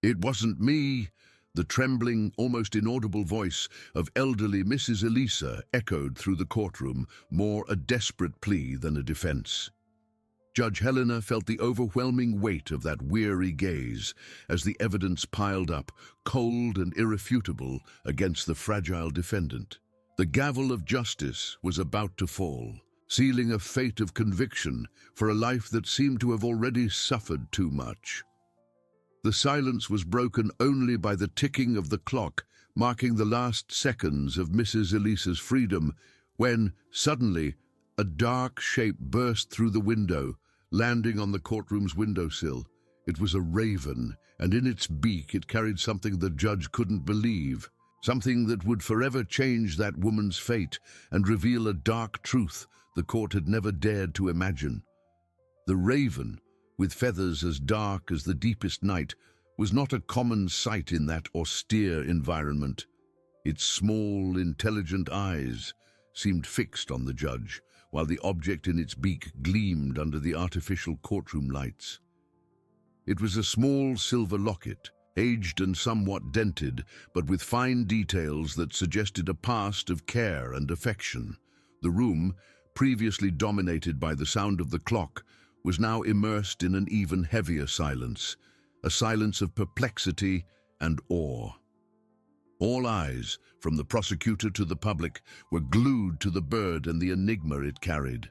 "It wasn't me." The trembling, almost inaudible voice of elderly Mrs. Elisa echoed through the courtroom, more a desperate plea than a defense. Judge Helena felt the overwhelming weight of that weary gaze as the evidence piled up, cold and irrefutable, against the fragile defendant. The gavel of justice was about to fall, sealing a fate of conviction for a life that seemed to have already suffered too much. The silence was broken only by the ticking of the clock, marking the last seconds of Mrs. Elisa's freedom, when, suddenly, a dark shape burst through the window, landing on the courtroom's windowsill. It was a raven, and in its beak it carried something the judge couldn't believe, something that would forever change that woman's fate and reveal a dark truth the court had never dared to imagine. The raven, with feathers as dark as the deepest night, was not a common sight in that austere environment. Its small, intelligent eyes seemed fixed on the judge, while the object in its beak gleamed under the artificial courtroom lights. It was a small silver locket, aged and somewhat dented, but with fine details that suggested a past of care and affection. The room, previously dominated by the sound of the clock, was now immersed in an even heavier silence, a silence of perplexity and awe. All eyes, from the prosecutor to the public, were glued to the bird and the enigma it carried.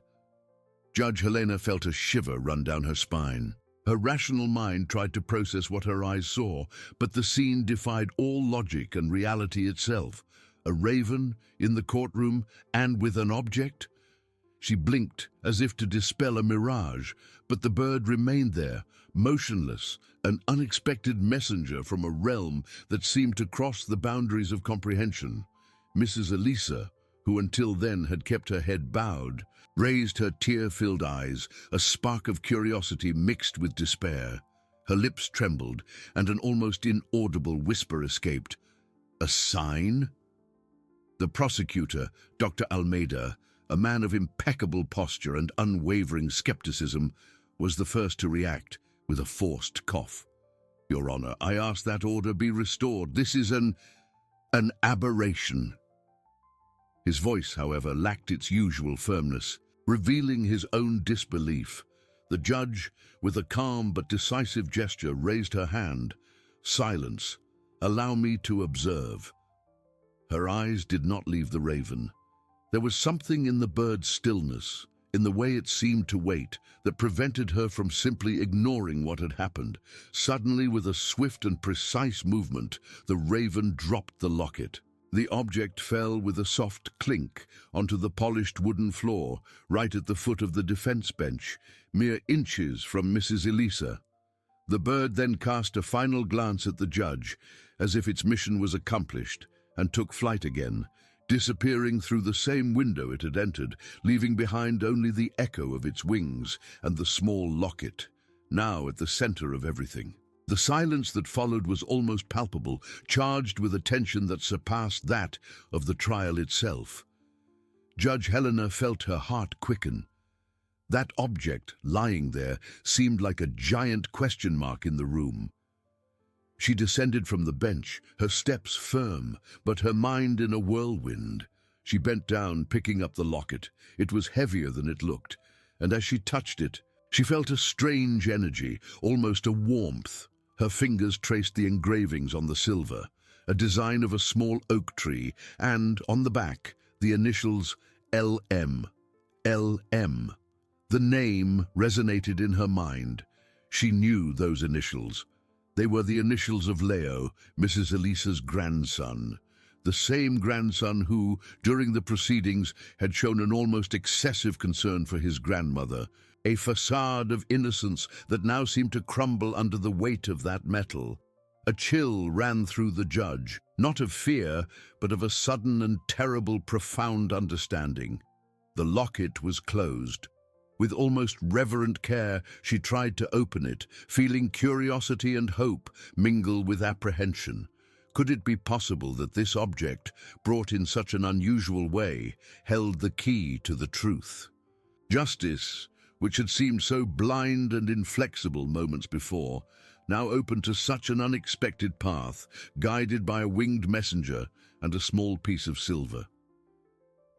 Judge Helena felt a shiver run down her spine. Her rational mind tried to process what her eyes saw, but the scene defied all logic and reality itself. A raven in the courtroom, and with an object? She blinked as if to dispel a mirage, but the bird remained there, motionless, an unexpected messenger from a realm that seemed to cross the boundaries of comprehension. Mrs. Elisa, who until then had kept her head bowed, raised her tear-filled eyes, a spark of curiosity mixed with despair. Her lips trembled, and an almost inaudible whisper escaped. "A sign?" The prosecutor, Dr. Almeida, a man of impeccable posture and unwavering skepticism, was the first to react with a forced cough. "Your Honor, I ask that order be restored. This is an aberration." His voice, however, lacked its usual firmness, revealing his own disbelief. The judge, with a calm but decisive gesture, raised her hand. "Silence. Allow me to observe." Her eyes did not leave the raven. There was something in the bird's stillness, in the way it seemed to wait, that prevented her from simply ignoring what had happened. Suddenly, with a swift and precise movement, the raven dropped the locket. The object fell with a soft clink onto the polished wooden floor, right at the foot of the defense bench, mere inches from Mrs. Elisa. The bird then cast a final glance at the judge, as if its mission was accomplished, and took flight again, disappearing through the same window it had entered, leaving behind only the echo of its wings and the small locket, now at the center of everything. The silence that followed was almost palpable, charged with a tension that surpassed that of the trial itself. Judge Helena felt her heart quicken. That object, lying there, seemed like a giant question mark in the room. She descended from the bench, her steps firm, but her mind in a whirlwind. She bent down, picking up the locket. It was heavier than it looked, and as she touched it, she felt a strange energy, almost a warmth. Her fingers traced the engravings on the silver, a design of a small oak tree, and, on the back, the initials LM. LM. The name resonated in her mind. She knew those initials. They were the initials of Leo, Mrs. Elisa's grandson, the same grandson who, during the proceedings, had shown an almost excessive concern for his grandmother, a facade of innocence that now seemed to crumble under the weight of that metal. A chill ran through the judge, not of fear, but of a sudden and terrible profound understanding. The locket was closed. With almost reverent care, she tried to open it, feeling curiosity and hope mingle with apprehension. Could it be possible that this object, brought in such an unusual way, held the key to the truth? Justice, which had seemed so blind and inflexible moments before, now open to such an unexpected path, guided by a winged messenger and a small piece of silver.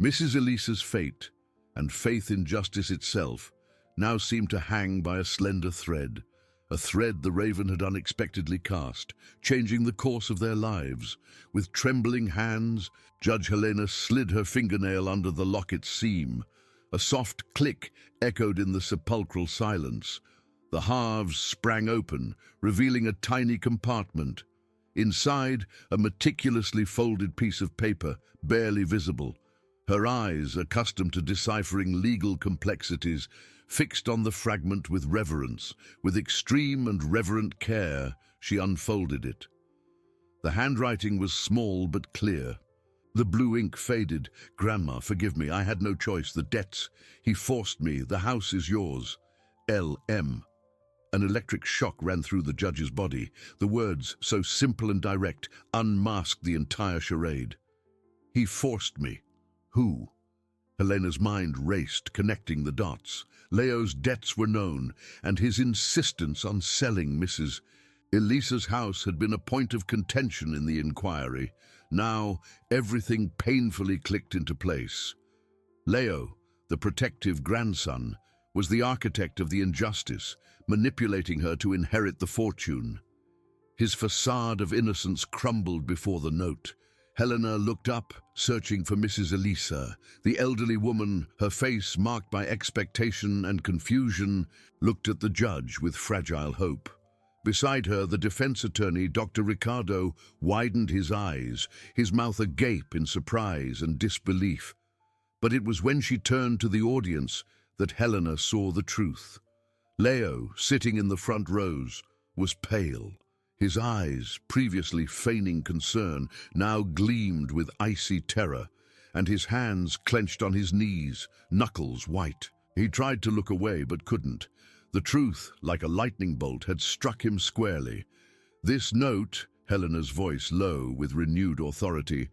Mrs. Elisa's fate, and faith in justice itself, now seemed to hang by a slender thread, a thread the raven had unexpectedly cast, changing the course of their lives. With trembling hands, Judge Helena slid her fingernail under the locket's seam. A soft click echoed in the sepulchral silence. The halves sprang open, revealing a tiny compartment. Inside, a meticulously folded piece of paper, barely visible. Her eyes, accustomed to deciphering legal complexities, fixed on the fragment with reverence. With extreme and reverent care, she unfolded it. The handwriting was small but clear. The blue ink faded. "Grandma, forgive me, I had no choice. The debts. He forced me. The house is yours. L.M." An electric shock ran through the judge's body. The words, so simple and direct, unmasked the entire charade. He forced me. Who? Helena's mind raced, connecting the dots. Leo's debts were known, and his insistence on selling Mrs. Elisa's house had been a point of contention in the inquiry. Now, everything painfully clicked into place. Leo, the protective grandson, was the architect of the injustice, manipulating her to inherit the fortune. His facade of innocence crumbled before the note. Helena looked up, searching for Mrs. Elisa. The elderly woman, her face marked by expectation and confusion, looked at the judge with fragile hope. Beside her, the defense attorney, Dr. Ricardo, widened his eyes, his mouth agape in surprise and disbelief. But it was when she turned to the audience that Helena saw the truth. Leo, sitting in the front rows, was pale. His eyes, previously feigning concern, now gleamed with icy terror, and his hands clenched on his knees, knuckles white. He tried to look away but couldn't. The truth, like a lightning bolt, had struck him squarely. "This note," Helena's voice low with renewed authority,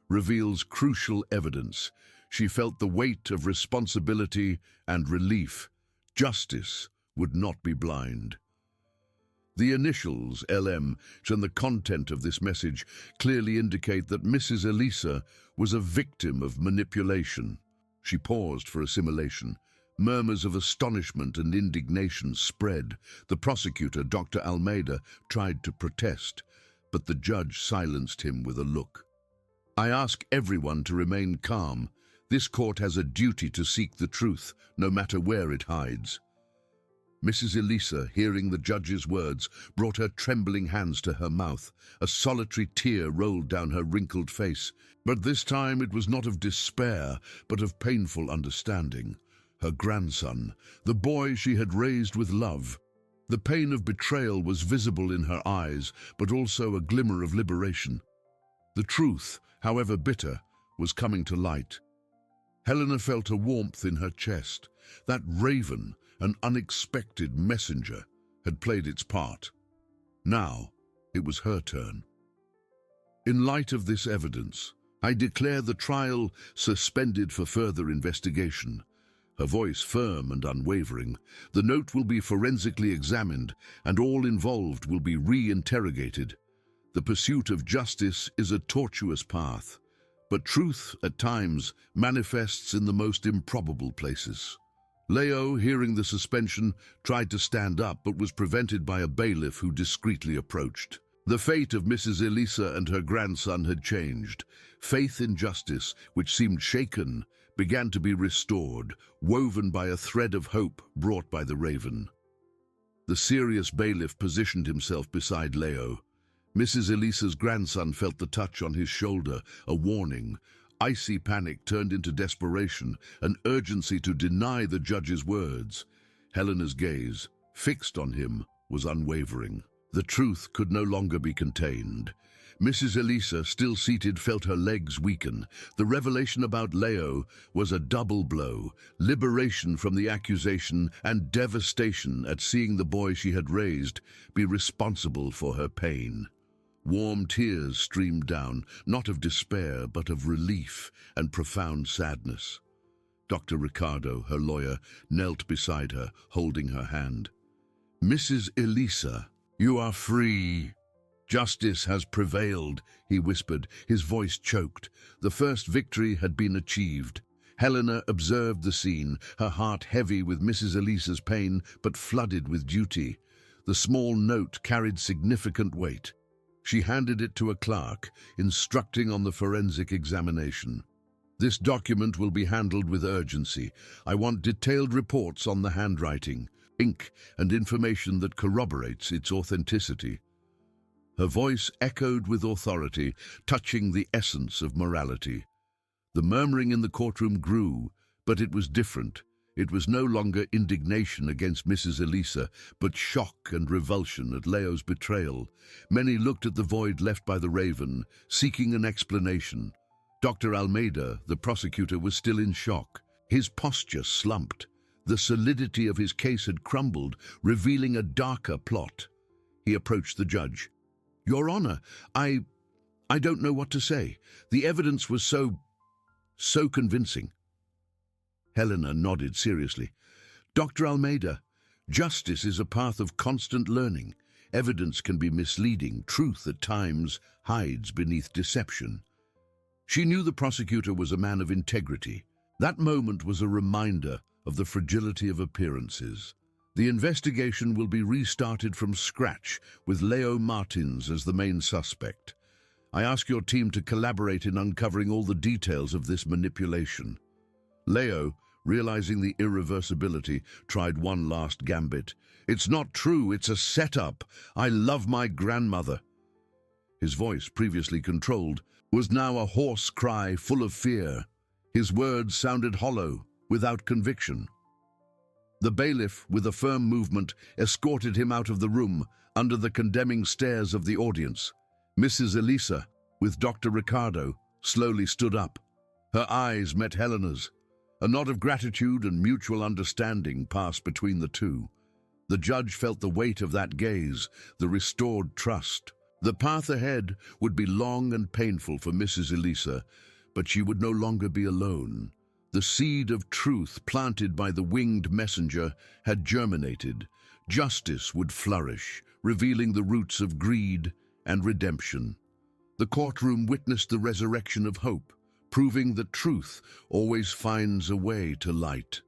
"reveals crucial evidence." She felt the weight of responsibility and relief. Justice would not be blind. The initials, LM, and the content of this message clearly indicate that Mrs. Elisa was a victim of manipulation. She paused for assimilation. Murmurs of astonishment and indignation spread. The prosecutor, Dr. Almeida, tried to protest, but the judge silenced him with a look. "I ask everyone to remain calm. This court has a duty to seek the truth, no matter where it hides." Mrs. Elisa, hearing the judge's words, brought her trembling hands to her mouth. A solitary tear rolled down her wrinkled face, but this time it was not of despair, but of painful understanding. Her grandson, the boy she had raised with love. The pain of betrayal was visible in her eyes, but also a glimmer of liberation. The truth, however bitter, was coming to light. Helena felt a warmth in her chest. That raven, an unexpected messenger, had played its part. Now, it was her turn. "In light of this evidence, I declare the trial suspended for further investigation." Her voice firm and unwavering. "The note will be forensically examined, and all involved will be re-interrogated. The pursuit of justice is a tortuous path, but truth, at times, manifests in the most improbable places." Leo, hearing the suspension, tried to stand up but was prevented by a bailiff who discreetly approached. The fate of Mrs. Elisa and her grandson had changed. Faith in justice, which seemed shaken, began to be restored, woven by a thread of hope brought by the raven. The serious bailiff positioned himself beside Leo. Mrs. Elisa's grandson felt the touch on his shoulder, a warning. Icy panic turned into desperation, an urgency to deny the judge's words. Helena's gaze, fixed on him, was unwavering. The truth could no longer be contained. Mrs. Elisa, still seated, felt her legs weaken. The revelation about Leo was a double blow: liberation from the accusation and devastation at seeing the boy she had raised be responsible for her pain. Warm tears streamed down, not of despair, but of relief and profound sadness. Dr. Ricardo, her lawyer, knelt beside her, holding her hand. "Mrs. Elisa," You are free. Justice has prevailed, he whispered, his voice choked. The first victory had been achieved. Helena observed the scene, her heart heavy with Mrs. Elisa's pain, but flooded with duty. The small note carried significant weight. She handed it to a clerk, instructing on the forensic examination. This document will be handled with urgency. I want detailed reports on the handwriting, ink, and information that corroborates its authenticity. Her voice echoed with authority, touching the essence of morality. The murmuring in the courtroom grew, but it was different. It was no longer indignation against Mrs. Elisa, but shock and revulsion at Leo's betrayal. Many looked at the void left by the Raven, seeking an explanation. Dr. Almeida, the prosecutor, was still in shock. His posture slumped. The solidity of his case had crumbled, revealing a darker plot. He approached the judge. "Your Honor, I don't know what to say. The evidence was so convincing." Helena nodded seriously. "Dr. Almeida, justice is a path of constant learning. Evidence can be misleading. Truth at times hides beneath deception." She knew the prosecutor was a man of integrity. That moment was a reminder of the fragility of appearances. The investigation will be restarted from scratch, with Leo Martins as the main suspect. I ask your team to collaborate in uncovering all the details of this manipulation. Leo, realizing the irreversibility, tried one last gambit. "It's not true, it's a setup. I love my grandmother." His voice, previously controlled, was now a hoarse cry full of fear. His words sounded hollow, without conviction. The bailiff, with a firm movement, escorted him out of the room, under the condemning stares of the audience. Mrs. Elisa, with Dr. Ricardo, slowly stood up. Her eyes met Helena's. A nod of gratitude and mutual understanding passed between the two. The judge felt the weight of that gaze, the restored trust. The path ahead would be long and painful for Mrs. Elisa, but she would no longer be alone. The seed of truth planted by the winged messenger had germinated. Justice would flourish, revealing the roots of greed and redemption. The courtroom witnessed the resurrection of hope, proving that truth always finds a way to light.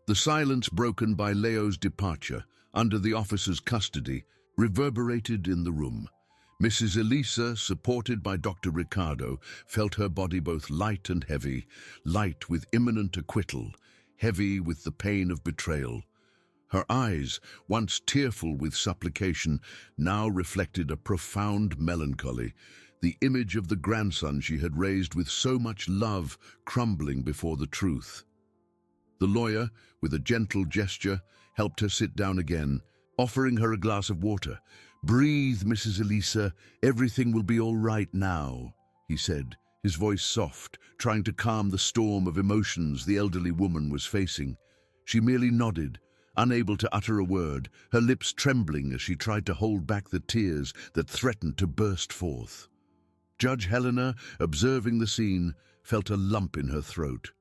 The silence broken by Leo's departure, under the officer's custody, reverberated in the room. Mrs. Elisa, supported by Dr. Ricardo, felt her body both light and heavy, light with imminent acquittal, heavy with the pain of betrayal. Her eyes, once tearful with supplication, now reflected a profound melancholy, the image of the grandson she had raised with so much love crumbling before the truth. The lawyer, with a gentle gesture, helped her sit down again, offering her a glass of water. "Breathe, Mrs. Elisa. Everything will be all right now," he said, his voice soft, trying to calm the storm of emotions the elderly woman was facing. She merely nodded, unable to utter a word, her lips trembling as she tried to hold back the tears that threatened to burst forth. Judge Helena, observing the scene, felt a lump in her throat.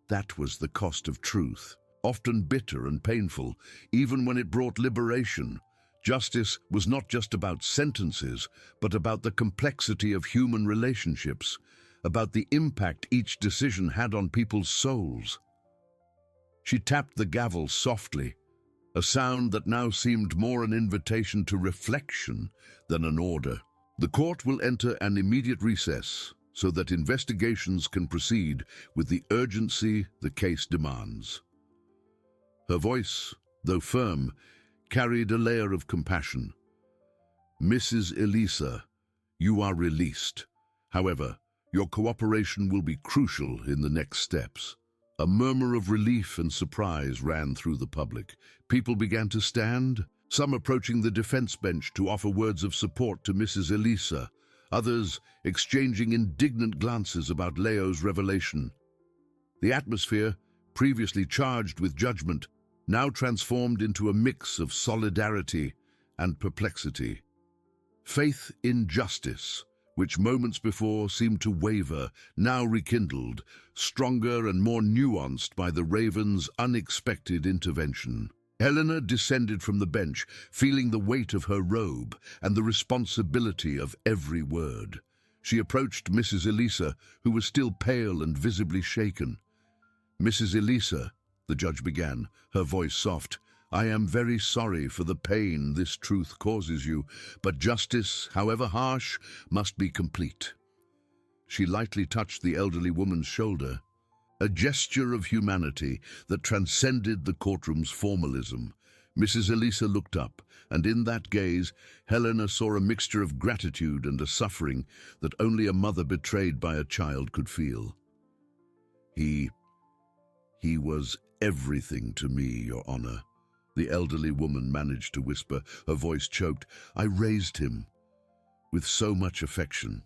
That was the cost of truth, often bitter and painful, even when it brought liberation. Justice was not just about sentences, but about the complexity of human relationships, about the impact each decision had on people's souls. She tapped the gavel softly, a sound that now seemed more an invitation to reflection than an order. "The court will enter an immediate recess so that investigations can proceed with the urgency the case demands." Her voice, though firm, carried a layer of compassion. "Mrs. Elisa, you are released. However, your cooperation will be crucial in the next steps." A murmur of relief and surprise ran through the public. People began to stand, some approaching the defense bench to offer words of support to Mrs. Elisa, others exchanging indignant glances about Leo's revelation. The atmosphere, previously charged with judgment, now transformed into a mix of solidarity and perplexity. Faith in justice, which moments before seemed to waver, now rekindled, stronger and more nuanced by the Raven's unexpected intervention. Helena descended from the bench, feeling the weight of her robe and the responsibility of every word. She approached Mrs. Elisa, who was still pale and visibly shaken. "Mrs. Elisa," the judge began, her voice soft, "I am very sorry for the pain this truth causes you, but justice, however harsh, must be complete." She lightly touched the elderly woman's shoulder, a gesture of humanity that transcended the courtroom's formalism. Mrs. Elisa looked up, and in that gaze, Helena saw a mixture of gratitude and a suffering that only a mother betrayed by a child could feel. He was everything to me, Your Honor," the elderly woman managed to whisper, her voice choked. "I raised him with so much affection."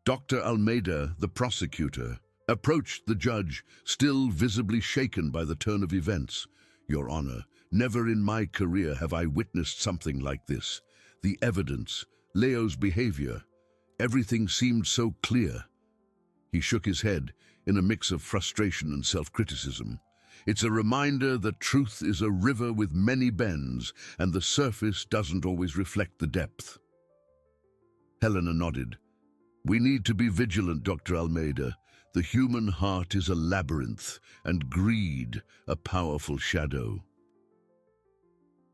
Dr. Almeida, the prosecutor, approached the judge, still visibly shaken by the turn of events. "Your Honor, never in my career have I witnessed something like this. The evidence, Leo's behavior, everything seemed so clear." He shook his head in a mix of frustration and self-criticism. "It's a reminder that truth is a river with many bends, and the surface doesn't always reflect the depth." Helena nodded. "We need to be vigilant, Dr. Almeida. The human heart is a labyrinth, and greed a powerful shadow."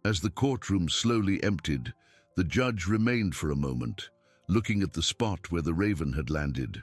As the courtroom slowly emptied, the judge remained for a moment, looking at the spot where the raven had landed.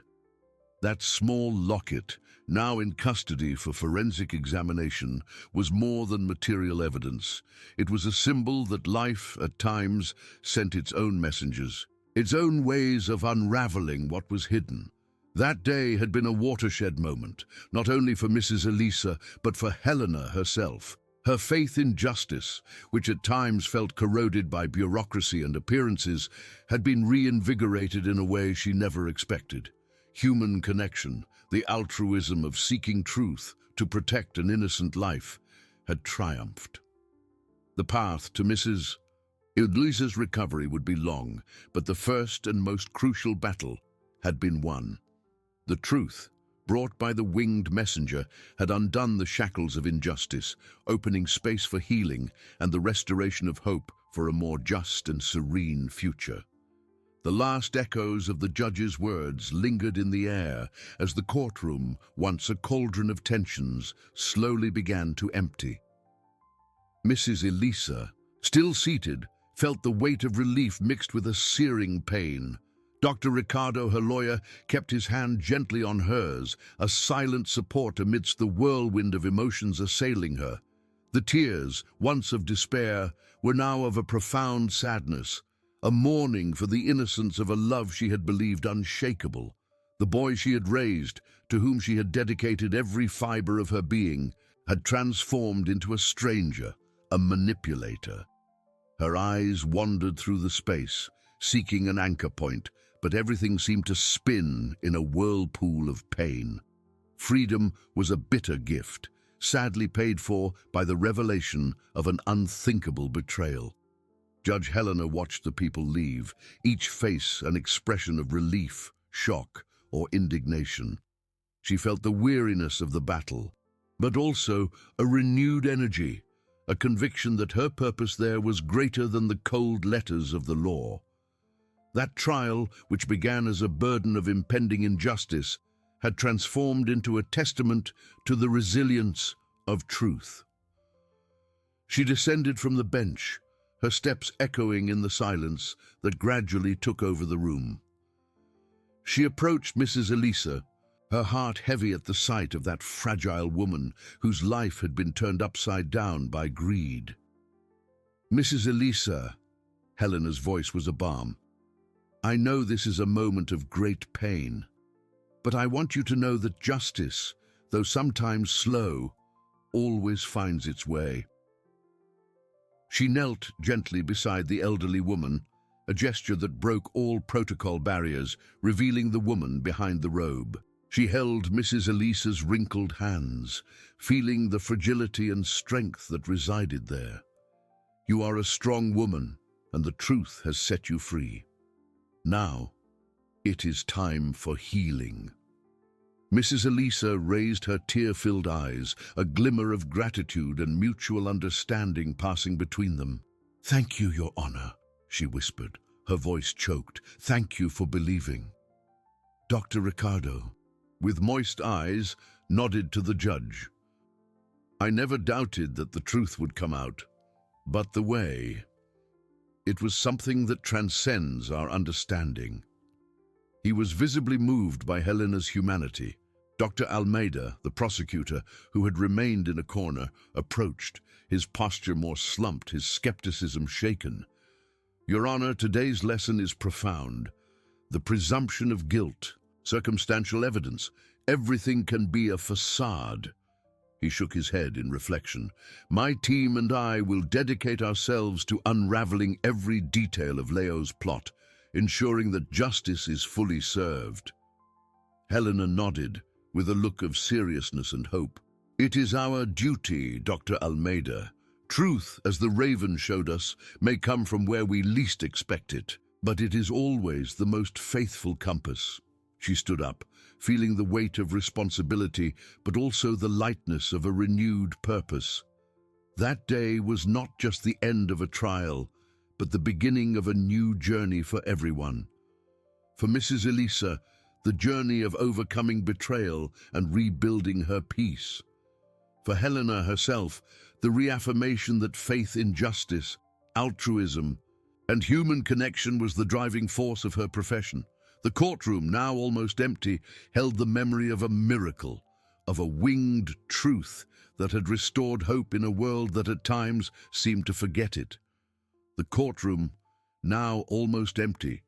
That small locket, now in custody for forensic examination, was more than material evidence. It was a symbol that life, at times, sent its own messengers, its own ways of unraveling what was hidden. That day had been a watershed moment, not only for Mrs. Elisa, but for Helena herself. Her faith in justice, which at times felt corroded by bureaucracy and appearances, had been reinvigorated in a way she never expected. Human connection, the altruism of seeking truth to protect an innocent life, had triumphed. The path to Mrs. Elisa's recovery would be long, but the first and most crucial battle had been won. The truth, brought by the winged messenger, had undone the shackles of injustice, opening space for healing and the restoration of hope for a more just and serene future. The last echoes of the judge's words lingered in the air as the courtroom, once a cauldron of tensions, slowly began to empty. Mrs. Elisa, still seated, felt the weight of relief mixed with a searing pain. Dr. Ricardo, her lawyer, kept his hand gently on hers, a silent support amidst the whirlwind of emotions assailing her. The tears, once of despair, were now of a profound sadness, a mourning for the innocence of a love she had believed unshakable. The boy she had raised, to whom she had dedicated every fiber of her being, had transformed into a stranger, a manipulator. Her eyes wandered through the space, seeking an anchor point, but everything seemed to spin in a whirlpool of pain. Freedom was a bitter gift, sadly paid for by the revelation of an unthinkable betrayal. Judge Helena watched the people leave, each face an expression of relief, shock, or indignation. She felt the weariness of the battle, but also a renewed energy, a conviction that her purpose there was greater than the cold letters of the law. That trial, which began as a burden of impending injustice, had transformed into a testament to the resilience of truth. She descended from the bench, her steps echoing in the silence that gradually took over the room. She approached Mrs. Elisa, her heart heavy at the sight of that fragile woman whose life had been turned upside down by greed. "Mrs. Elisa," Helena's voice was a balm, "I know this is a moment of great pain, but I want you to know that justice, though sometimes slow, always finds its way." She knelt gently beside the elderly woman, a gesture that broke all protocol barriers, revealing the woman behind the robe. She held Mrs. Elisa's wrinkled hands, feeling the fragility and strength that resided there. "You are a strong woman, and the truth has set you free. Now, it is time for healing." Mrs. Elisa raised her tear-filled eyes, a glimmer of gratitude and mutual understanding passing between them. "Thank you, Your Honor," she whispered, her voice choked. "Thank you for believing." Dr. Ricardo, with moist eyes, nodded to the judge. "I never doubted that the truth would come out, but the way, it was something that transcends our understanding." He was visibly moved by Helena's humanity. Dr. Almeida, the prosecutor, who had remained in a corner, approached, his posture more slumped, his skepticism shaken. "Your Honor, today's lesson is profound. The presumption of guilt, circumstantial evidence, everything can be a facade." He shook his head in reflection. "My team and I will dedicate ourselves to unraveling every detail of Leo's plot, ensuring that justice is fully served." Helena nodded, with a look of seriousness and hope. "It is our duty, Dr. Almeida. Truth, as the Raven showed us, may come from where we least expect it, but it is always the most faithful compass." She stood up, feeling the weight of responsibility, but also the lightness of a renewed purpose. That day was not just the end of a trial, but the beginning of a new journey for everyone. For Mrs. Elisa, the journey of overcoming betrayal and rebuilding her peace. For Helena herself, the reaffirmation that faith in justice, altruism, and human connection was the driving force of her profession. The courtroom, now almost empty, held the memory of a miracle, of a winged truth that had restored hope in a world that at times seemed to forget it. The courtroom, now almost empty,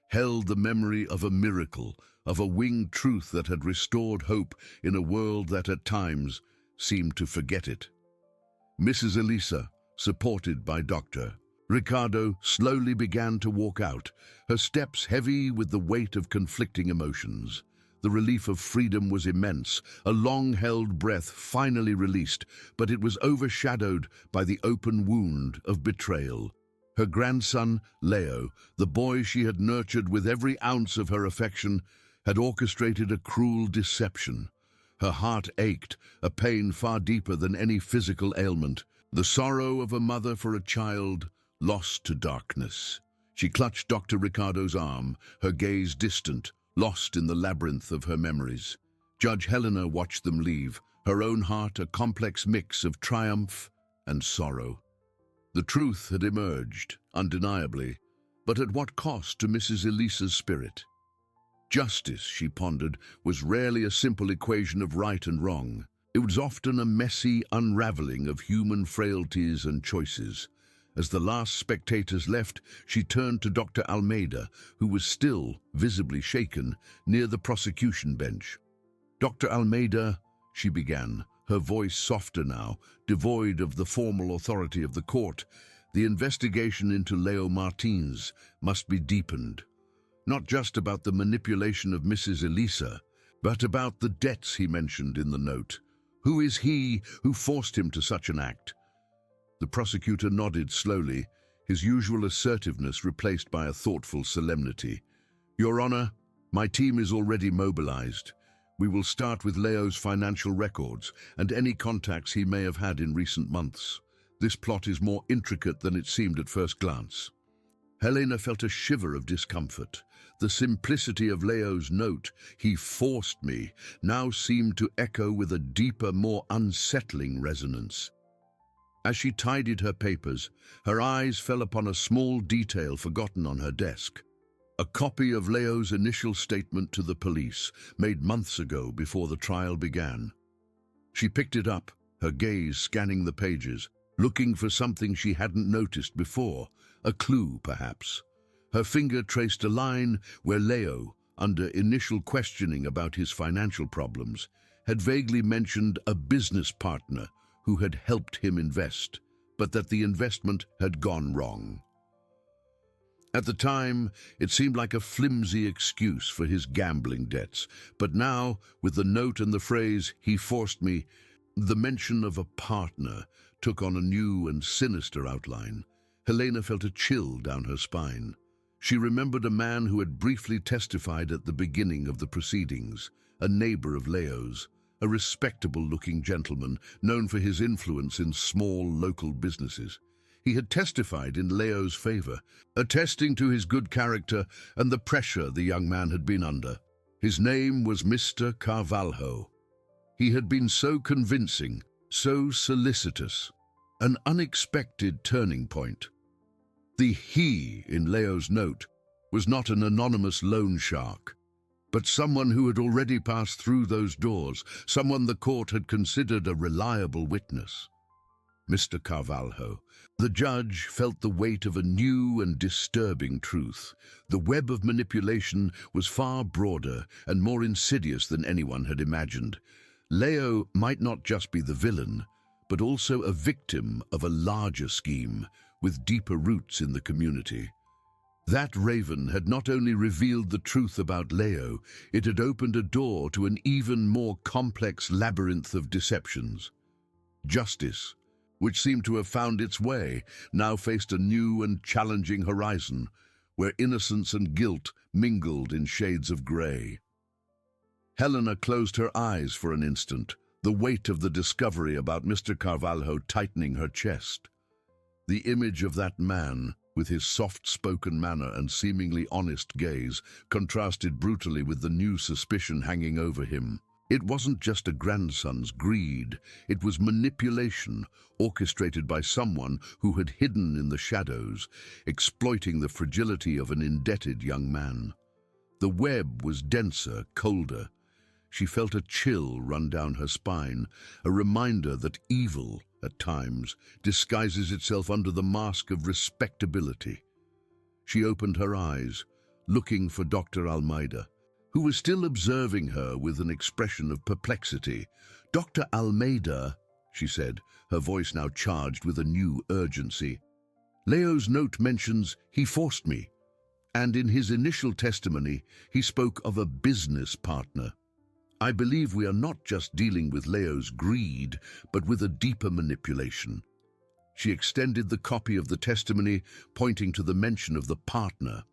held the memory of a miracle, of a winged truth that had restored hope in a world that at times seemed to forget it. Mrs. Elisa, supported by Dr. Ricardo, slowly began to walk out, her steps heavy with the weight of conflicting emotions. The relief of freedom was immense, a long-held breath finally released, but it was overshadowed by the open wound of betrayal. Her grandson, Leo, the boy she had nurtured with every ounce of her affection, had orchestrated a cruel deception. Her heart ached, a pain far deeper than any physical ailment, the sorrow of a mother for a child lost to darkness. She clutched Dr. Ricardo's arm, her gaze distant, lost in the labyrinth of her memories. Judge Helena watched them leave, her own heart a complex mix of triumph and sorrow. The truth had emerged, undeniably, but at what cost to Mrs. Elisa's spirit? Justice, she pondered, was rarely a simple equation of right and wrong. It was often a messy unraveling of human frailties and choices. As the last spectators left, she turned to Dr. Almeida, who was still, visibly shaken, near the prosecution bench. "Dr. Almeida," she began, her voice softer now, devoid of the formal authority of the court, "the investigation into Leo Martins must be deepened. Not just about the manipulation of Mrs. Elisa, but about the debts he mentioned in the note. Who is he who forced him to such an act?" The prosecutor nodded slowly, his usual assertiveness replaced by a thoughtful solemnity. "Your Honor, my team is already mobilized. We will start with Leo's financial records and any contacts he may have had in recent months. This plot is more intricate than it seemed at first glance." Helena felt a shiver of discomfort. The simplicity of Leo's note, "He forced me," now seemed to echo with a deeper, more unsettling resonance. As she tidied her papers, her eyes fell upon a small detail forgotten on her desk. A copy of Leo's initial statement to the police, made months ago before the trial began. She picked it up, her gaze scanning the pages, looking for something she hadn't noticed before, a clue perhaps. Her finger traced a line where Leo, under initial questioning about his financial problems, had vaguely mentioned a business partner who had helped him invest, but that the investment had gone wrong. At the time, it seemed like a flimsy excuse for his gambling debts, but now, with the note and the phrase, "He forced me," the mention of a partner took on a new and sinister outline. Helena felt a chill down her spine. She remembered a man who had briefly testified at the beginning of the proceedings, a neighbor of Leo's, a respectable-looking gentleman known for his influence in small local businesses. He had testified in Leo's favor, attesting to his good character and the pressure the young man had been under. His name was Mr. Carvalho. He had been so convincing, so solicitous, an unexpected turning point. The he in Leo's note was not an anonymous loan shark, but someone who had already passed through those doors, someone the court had considered a reliable witness. Mr. Carvalho. The judge felt the weight of a new and disturbing truth. The web of manipulation was far broader and more insidious than anyone had imagined. Leo might not just be the villain, but also a victim of a larger scheme with deeper roots in the community. That raven had not only revealed the truth about Leo, it had opened a door to an even more complex labyrinth of deceptions. Justice, which seemed to have found its way, now faced a new and challenging horizon, where innocence and guilt mingled in shades of grey. Helena closed her eyes for an instant, the weight of the discovery about Mr. Carvalho tightening her chest. The image of that man, with his soft-spoken manner and seemingly honest gaze, contrasted brutally with the new suspicion hanging over him. It wasn't just a grandson's greed, it was manipulation, orchestrated by someone who had hidden in the shadows, exploiting the fragility of an indebted young man. The web was denser, colder. She felt a chill run down her spine, a reminder that evil, at times, disguises itself under the mask of respectability. She opened her eyes, looking for Dr. Almeida, who was still observing her with an expression of perplexity. "Dr. Almeida," she said, her voice now charged with a new urgency. "Leo's note mentions he forced me, and in his initial testimony he spoke of a business partner. I believe we are not just dealing with Leo's greed, but with a deeper manipulation." She extended the copy of the testimony, pointing to the mention of the partner.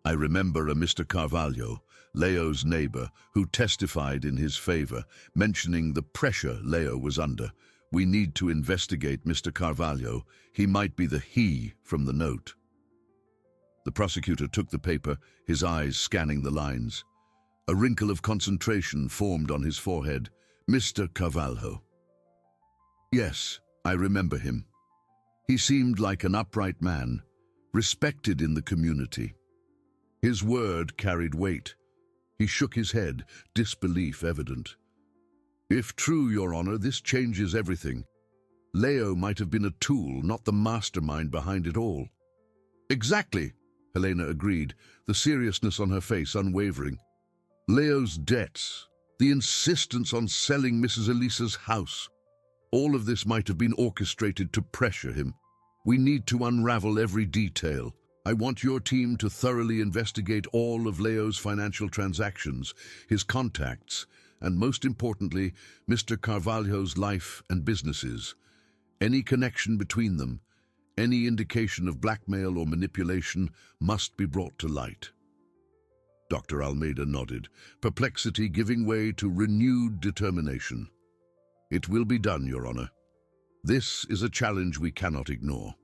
"I remember a Mr. Carvalho, Leo's neighbor, who testified in his favor, mentioning the pressure Leo was under. We need to investigate Mr. Carvalho. He might be the he from the note." The prosecutor took the paper, his eyes scanning the lines. A wrinkle of concentration formed on his forehead. "Mr. Carvalho. Yes, I remember him. He seemed like an upright man, respected in the community." His word carried weight. He shook his head, disbelief evident. "If true, Your Honor, this changes everything. Leo might have been a tool, not the mastermind behind it all." "Exactly," Helena agreed, the seriousness on her face unwavering. "Leo's debts, the insistence on selling Mrs. Elisa's house, all of this might have been orchestrated to pressure him. We need to unravel every detail. I want your team to thoroughly investigate all of Leo's financial transactions, his contacts, and most importantly, Mr. Carvalho's life and businesses. Any connection between them, any indication of blackmail or manipulation must be brought to light." Dr. Almeida nodded, perplexity giving way to renewed determination. "It will be done, Your Honor. This is a challenge we cannot ignore.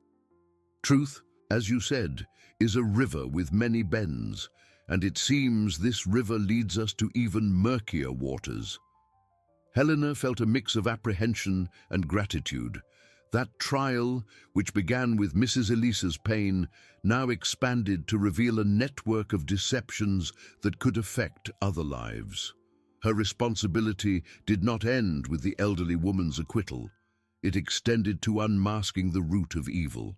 Truth, as you said, is a river with many bends, and it seems this river leads us to even murkier waters." Helena felt a mix of apprehension and gratitude. That trial, which began with Mrs. Elisa's pain, now expanded to reveal a network of deceptions that could affect other lives. Her responsibility did not end with the elderly woman's acquittal. It extended to unmasking the root of evil.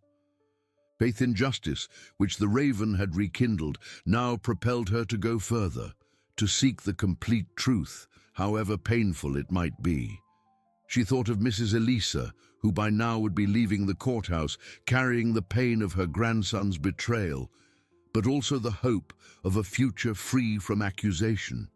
Faith in justice, which the Raven had rekindled, now propelled her to go further, to seek the complete truth, however painful it might be. She thought of Mrs. Elisa, who by now would be leaving the courthouse, carrying the pain of her grandson's betrayal, but also the hope of a future free from accusation.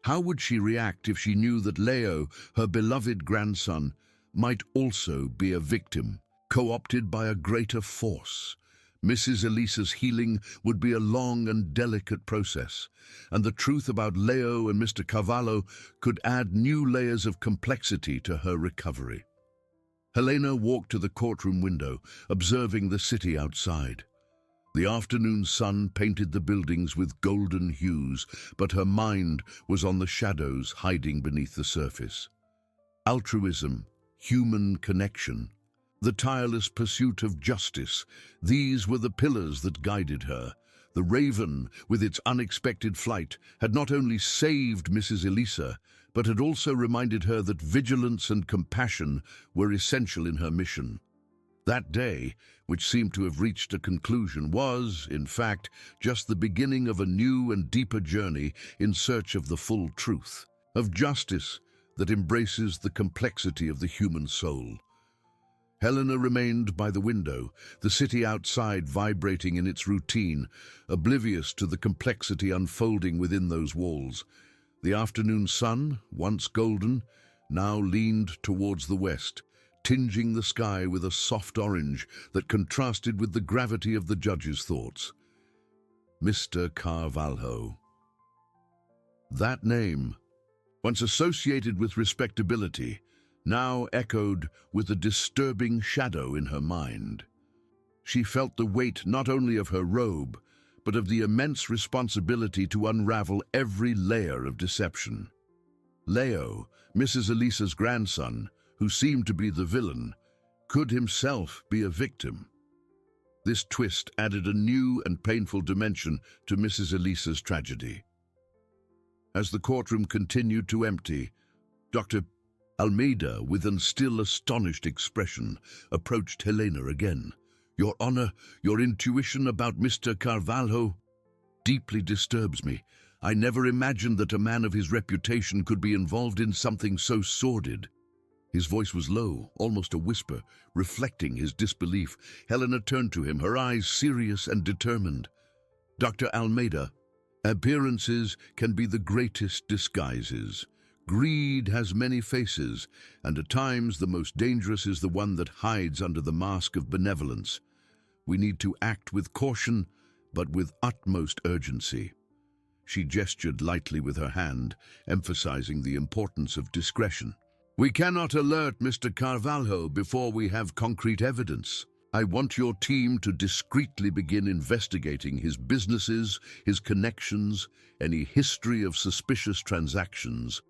How would she react if she knew that Leo, her beloved grandson, might also be a victim, co-opted by a greater force, Mrs. Elisa's healing would be a long and delicate process, and the truth about Leo and Mr. Carvalho could add new layers of complexity to her recovery. Helena walked to the courtroom window, observing the city outside. The afternoon sun painted the buildings with golden hues, but her mind was on the shadows hiding beneath the surface. Altruism, human connection, the tireless pursuit of justice, these were the pillars that guided her. The Raven, with its unexpected flight, had not only saved Mrs. Elisa, but had also reminded her that vigilance and compassion were essential in her mission. That day, which seemed to have reached a conclusion, was, in fact, just the beginning of a new and deeper journey in search of the full truth, of justice that embraces the complexity of the human soul. Helena remained by the window, the city outside vibrating in its routine, oblivious to the complexity unfolding within those walls. The afternoon sun, once golden, now leaned towards the west, tinging the sky with a soft orange that contrasted with the gravity of the judge's thoughts. Mr. Carvalho. That name, once associated with respectability, now echoed with a disturbing shadow in her mind. She felt the weight not only of her robe, but of the immense responsibility to unravel every layer of deception. Leo, Mrs. Elisa's grandson, who seemed to be the villain, could himself be a victim. This twist added a new and painful dimension to Mrs. Elisa's tragedy. As the courtroom continued to empty, Dr. Almeida, with an still astonished expression, approached Helena again. "Your Honor, your intuition about Mr. Carvalho deeply disturbs me. I never imagined that a man of his reputation could be involved in something so sordid." His voice was low, almost a whisper, reflecting his disbelief. Helena turned to him, her eyes serious and determined. "Dr. Almeida, appearances can be the greatest disguises. Greed has many faces, and at times the most dangerous is the one that hides under the mask of benevolence. We need to act with caution, but with utmost urgency." She gestured lightly with her hand, emphasizing the importance of discretion. "We cannot alert Mr. Carvalho before we have concrete evidence. I want your team to discreetly begin investigating his businesses, his connections, any history of suspicious transactions,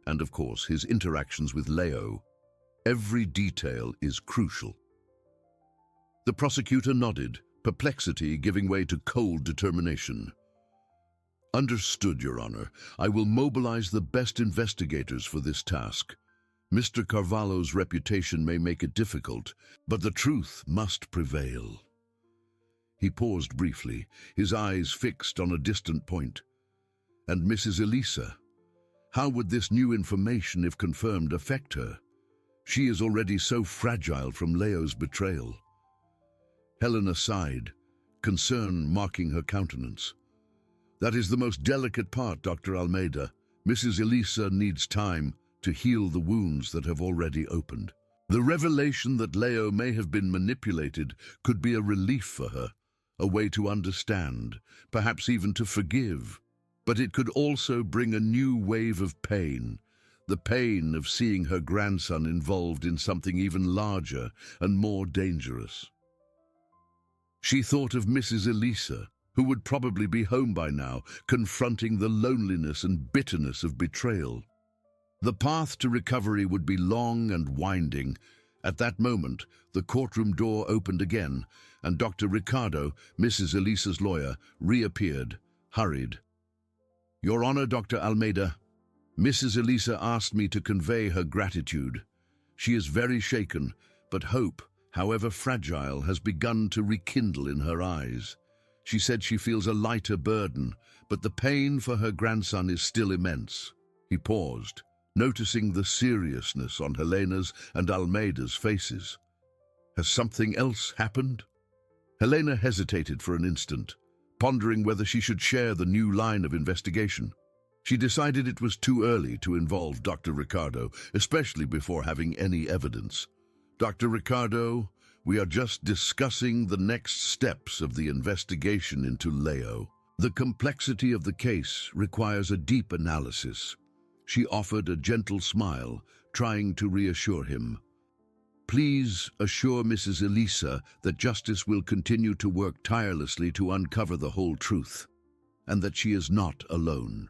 and of course his interactions with Leo. Every detail is crucial." The prosecutor nodded, perplexity giving way to cold determination. "Understood, Your Honor. I will mobilize the best investigators for this task. Mr. Carvalho's reputation may make it difficult, but the truth must prevail." He paused briefly, his eyes fixed on a distant point. And Mrs. Elisa? How would this new information, if confirmed, affect her? She is already so fragile from Leo's betrayal. Helena sighed, concern marking her countenance. "That is the most delicate part, Dr. Almeida. Mrs. Elisa needs time to heal the wounds that have already opened. The revelation that Leo may have been manipulated could be a relief for her, a way to understand, perhaps even to forgive. But it could also bring a new wave of pain, the pain of seeing her grandson involved in something even larger and more dangerous." She thought of Mrs. Elisa, who would probably be home by now, confronting the loneliness and bitterness of betrayal. The path to recovery would be long and winding. At that moment, the courtroom door opened again, and Dr. Ricardo, Mrs. Elisa's lawyer, reappeared, hurried. "Your Honor, Dr. Almeida, Mrs. Elisa asked me to convey her gratitude. She is very shaken, but hope, however fragile, has begun to rekindle in her eyes. She said she feels a lighter burden, but the pain for her grandson is still immense." He paused, noticing the seriousness on Helena's and Almeida's faces. "Has something else happened?" Helena hesitated for an instant, pondering whether she should share the new line of investigation. She decided it was too early to involve Dr. Ricardo, especially before having any evidence. "Dr. Ricardo, We are just discussing the next steps of the investigation into Leo. The complexity of the case requires a deep analysis. She offered a gentle smile, trying to reassure him. Please assure Mrs. Elisa that justice will continue to work tirelessly to uncover the whole truth, and that she is not alone.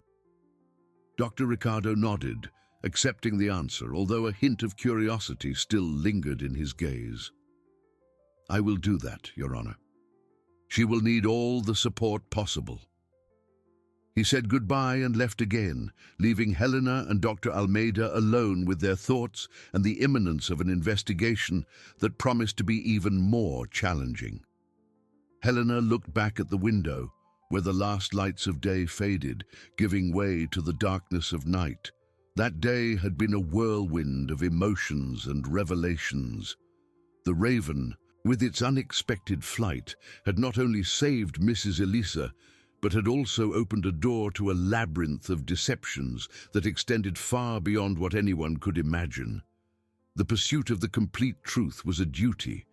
Dr. Ricardo nodded, accepting the answer, although a hint of curiosity still lingered in his gaze. I will do that, Your Honor. She will need all the support possible. He said goodbye and left again, leaving Helena and Dr. Almeida alone with their thoughts and the imminence of an investigation that promised to be even more challenging. Helena looked back at the window, where the last lights of day faded, giving way to the darkness of night. That day had been a whirlwind of emotions and revelations. The Raven, with its unexpected flight, had not only saved Mrs. Elisa, but had also opened a door to a labyrinth of deceptions that extended far beyond what anyone could imagine. The pursuit of the complete truth was a duty,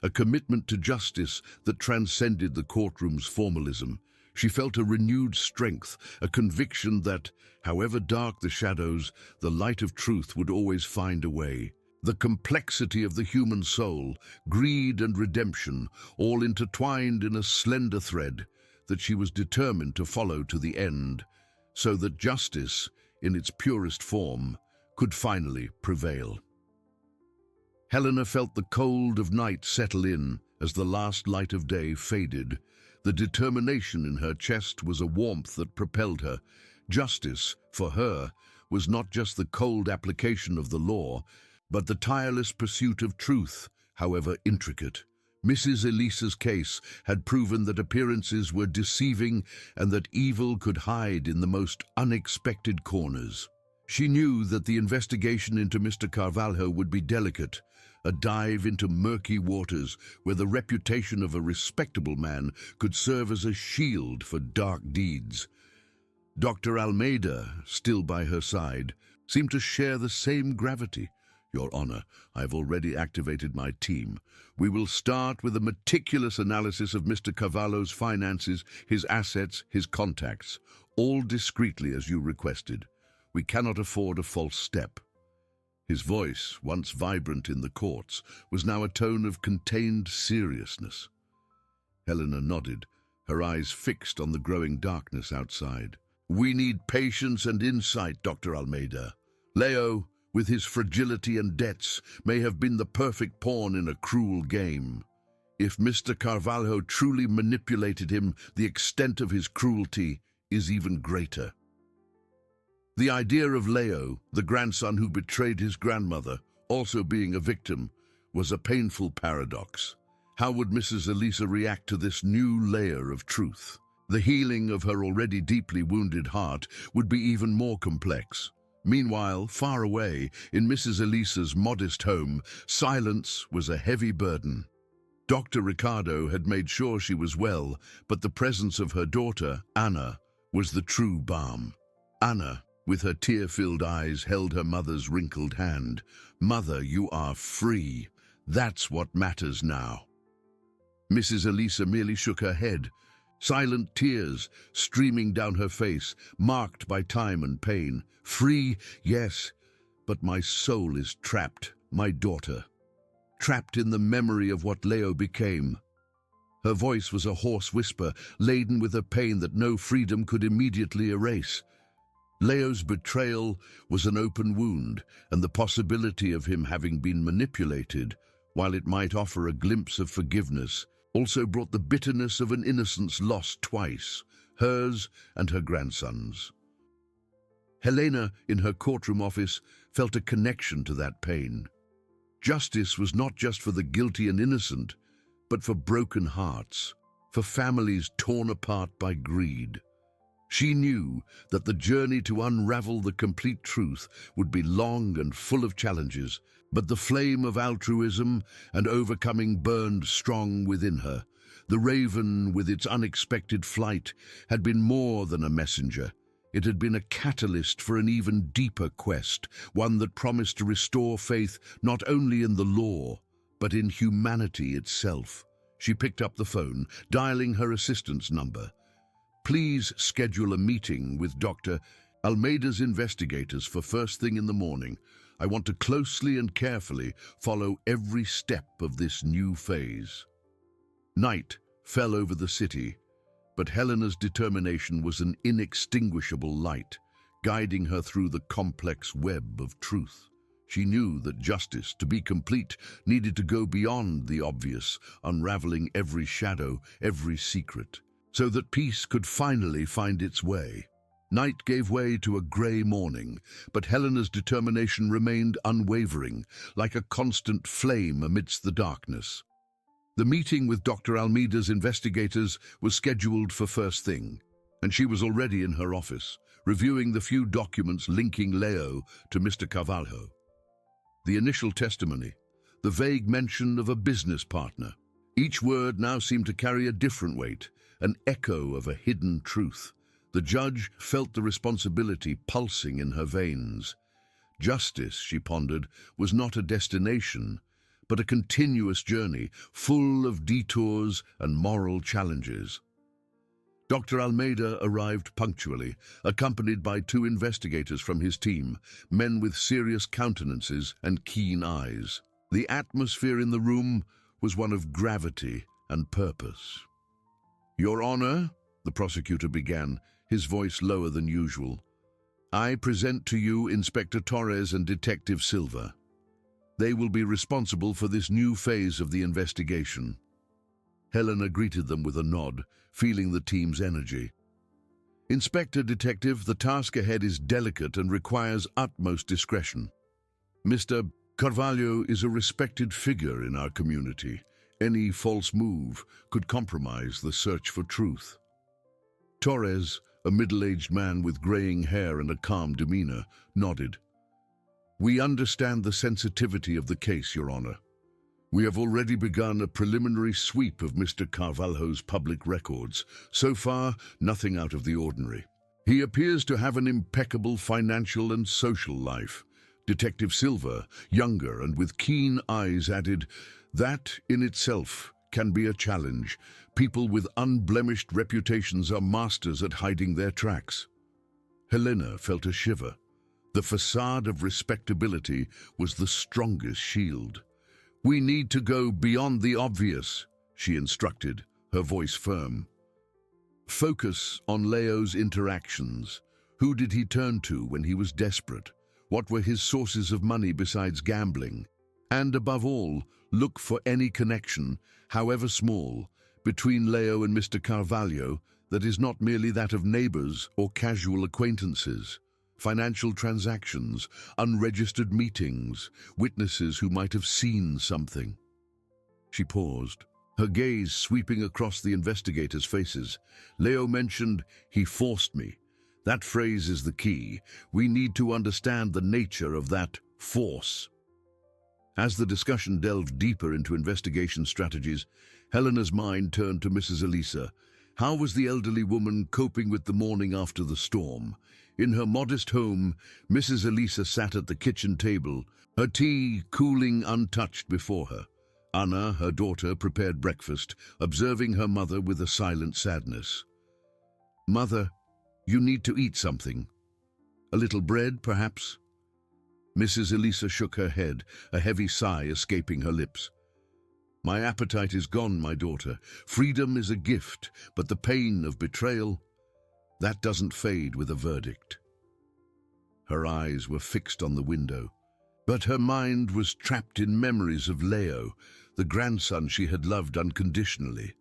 a commitment to justice that transcended the courtroom's formalism. She felt a renewed strength, a conviction that, however dark the shadows, the light of truth would always find a way. The complexity of the human soul, greed and redemption, all intertwined in a slender thread that she was determined to follow to the end, so that justice, in its purest form, could finally prevail. Helena felt the cold of night settle in as the last light of day faded. The determination in her chest was a warmth that propelled her. Justice, for her, was not just the cold application of the law, but the tireless pursuit of truth, however intricate. Mrs. Elisa's case had proven that appearances were deceiving and that evil could hide in the most unexpected corners. She knew that the investigation into Mr. Carvalho would be delicate, a dive into murky waters where the reputation of a respectable man could serve as a shield for dark deeds. Dr. Almeida, still by her side, seemed to share the same gravity. Your Honor, I have already activated my team. We will start with a meticulous analysis of Mr. Carvalho's finances, his assets, his contacts, all discreetly as you requested. We cannot afford a false step. His voice, once vibrant in the courts, was now a tone of contained seriousness. Helena nodded, her eyes fixed on the growing darkness outside. We need patience and insight, Dr. Almeida. Leo, with his fragility and debts, may have been the perfect pawn in a cruel game. If Mr. Carvalho truly manipulated him, the extent of his cruelty is even greater. The idea of Leo, the grandson who betrayed his grandmother, also being a victim, was a painful paradox. How would Mrs. Elisa react to this new layer of truth? The healing of her already deeply wounded heart would be even more complex. Meanwhile, far away, in Mrs. Elisa's modest home, silence was a heavy burden. Dr. Ricardo had made sure she was well, but the presence of her daughter, Anna, was the true balm. Anna, with her tear-filled eyes, held her mother's wrinkled hand. Mother, you are free. That's what matters now. Mrs. Elisa merely shook her head, silent tears streaming down her face, marked by time and pain. Free, yes, but my soul is trapped, my daughter. Trapped in the memory of what Leo became. Her voice was a hoarse whisper, laden with a pain that no freedom could immediately erase. Leo's betrayal was an open wound, and the possibility of him having been manipulated, while it might offer a glimpse of forgiveness, also brought the bitterness of an innocence lost twice, hers and her grandson's. Helena, in her courtroom office, felt a connection to that pain. Justice was not just for the guilty and innocent, but for broken hearts, for families torn apart by greed. She knew that the journey to unravel the complete truth would be long and full of challenges, but the flame of altruism and overcoming burned strong within her. The Raven, with its unexpected flight, had been more than a messenger. It had been a catalyst for an even deeper quest, one that promised to restore faith not only in the law, but in humanity itself. She picked up the phone, dialing her assistant's number. "Please schedule a meeting with Dr. Almeida's investigators for first thing in the morning. I want to closely and carefully follow every step of this new phase." Night fell over the city, but Helena's determination was an inextinguishable light, guiding her through the complex web of truth. She knew that justice, to be complete, needed to go beyond the obvious, unraveling every shadow, every secret, so that peace could finally find its way. Night gave way to a grey morning, but Helena's determination remained unwavering, like a constant flame amidst the darkness. The meeting with Dr. Almeida's investigators was scheduled for first thing, and she was already in her office, reviewing the few documents linking Leo to Mr. Carvalho. The initial testimony, the vague mention of a business partner. Each word now seemed to carry a different weight, an echo of a hidden truth. The judge felt the responsibility pulsing in her veins. Justice, she pondered, was not a destination, but a continuous journey, full of detours and moral challenges. Dr. Almeida arrived punctually, accompanied by 2 investigators from his team, men with serious countenances and keen eyes. The atmosphere in the room was one of gravity and purpose. "Your Honor," the prosecutor began, his voice lower than usual, "I present to you Inspector Torres and Detective Silva. They will be responsible for this new phase of the investigation." Helena greeted them with a nod, feeling the team's energy. "Inspector Detective, the task ahead is delicate and requires utmost discretion. Mr. Carvalho is a respected figure in our community. Any false move could compromise the search for truth." Torres, a middle-aged man with graying hair and a calm demeanor, nodded. "We understand the sensitivity of the case, Your Honor. We have already begun a preliminary sweep of Mr. Carvalho's public records. So far, nothing out of the ordinary. He appears to have an impeccable financial and social life." Detective Silva, younger and with keen eyes, added, "That in itself can be a challenge. People with unblemished reputations are masters at hiding their tracks." Helena felt a shiver. The facade of respectability was the strongest shield. "We need to go beyond the obvious," she instructed, her voice firm. "Focus on Leo's interactions. Who did he turn to when he was desperate? What were his sources of money besides gambling? And above all, look for any connection, however small, between Leo and Mr. Carvalho that is not merely that of neighbors or casual acquaintances. Financial transactions, unregistered meetings, witnesses who might have seen something." She paused, her gaze sweeping across the investigators' faces. "Leo mentioned, 'He forced me.' That phrase is the key. We need to understand the nature of that force." As the discussion delved deeper into investigation strategies, Helena's mind turned to Mrs. Elisa. How was the elderly woman coping with the morning after the storm? In her modest home, Mrs. Elisa sat at the kitchen table, her tea cooling untouched before her. Anna, her daughter, prepared breakfast, observing her mother with a silent sadness. "Mother, you need to eat something. A little bread, perhaps?" Mrs. Elisa shook her head, a heavy sigh escaping her lips. "My appetite is gone, my daughter. Freedom is a gift, but the pain of betrayal, that doesn't fade with a verdict." Her eyes were fixed on the window, but her mind was trapped in memories of Leo, the grandson she had loved unconditionally.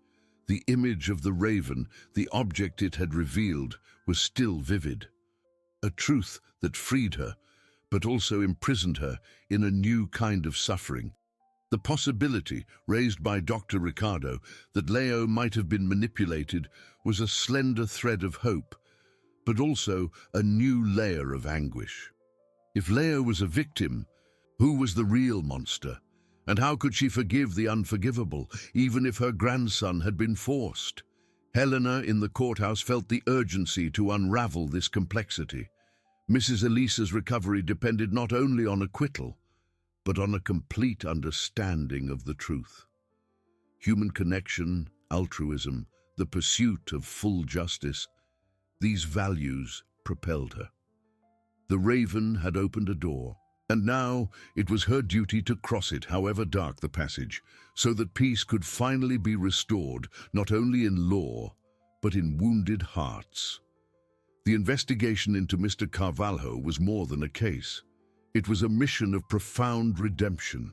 The image of the raven, the object it had revealed, was still vivid. A truth that freed her, but also imprisoned her in a new kind of suffering. The possibility, raised by Dr. Ricardo, that Leo might have been manipulated was a slender thread of hope, but also a new layer of anguish. If Leo was a victim, who was the real monster? And how could she forgive the unforgivable, even if her grandson had been forced? Helena in the courthouse felt the urgency to unravel this complexity. Mrs. Elisa's recovery depended not only on acquittal, but on a complete understanding of the truth. Human connection, altruism, the pursuit of full justice, these values propelled her. The Raven had opened a door, and now it was her duty to cross it, however dark the passage, so that peace could finally be restored, not only in law, but in wounded hearts. The investigation into Mr. Carvalho was more than a case. It was a mission of profound redemption.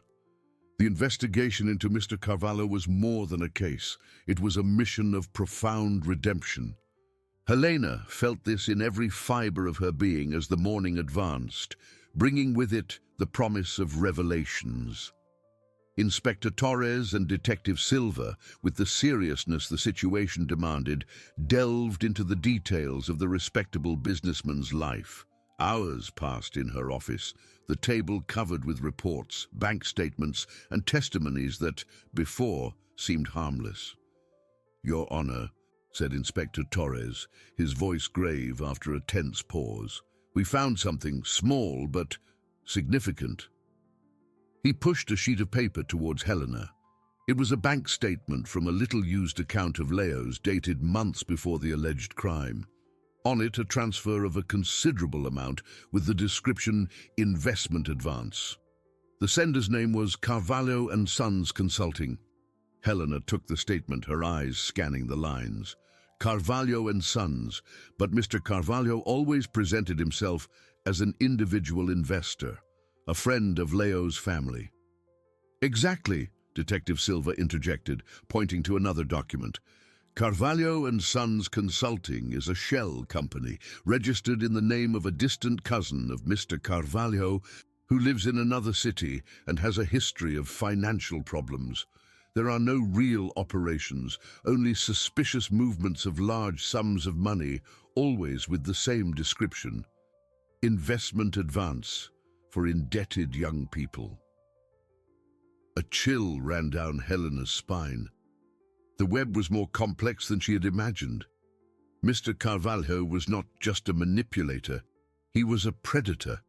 The investigation into Mr. Carvalho was more than a case. It was a mission of profound redemption. Helena felt this in every fiber of her being as the morning advanced, bringing with it the promise of revelations. Inspector Torres and Detective Silva, with the seriousness the situation demanded, delved into the details of the respectable businessman's life. Hours passed in her office, the table covered with reports, bank statements, and testimonies that, before, seemed harmless. "Your Honor," said Inspector Torres, his voice grave after a tense pause, "we found something small but significant." He pushed a sheet of paper towards Helena. It was a bank statement from a little-used account of Leo's dated months before the alleged crime. On it, a transfer of a considerable amount with the description "investment advance." The sender's name was Carvalho and Sons Consulting. Helena took the statement, her eyes scanning the lines. Carvalho and Sons, but Mr. Carvalho always presented himself as an individual investor, a friend of Leo's family. "Exactly," Detective Silva interjected, pointing to another document. "Carvalho and Sons Consulting is a shell company registered in the name of a distant cousin of Mr. Carvalho who lives in another city and has a history of financial problems. There are no real operations, only suspicious movements of large sums of money, always with the same description: investment advance for indebted young people." A chill ran down Helena's spine. The web was more complex than she had imagined. Mr. Carvalho was not just a manipulator, he was a predator,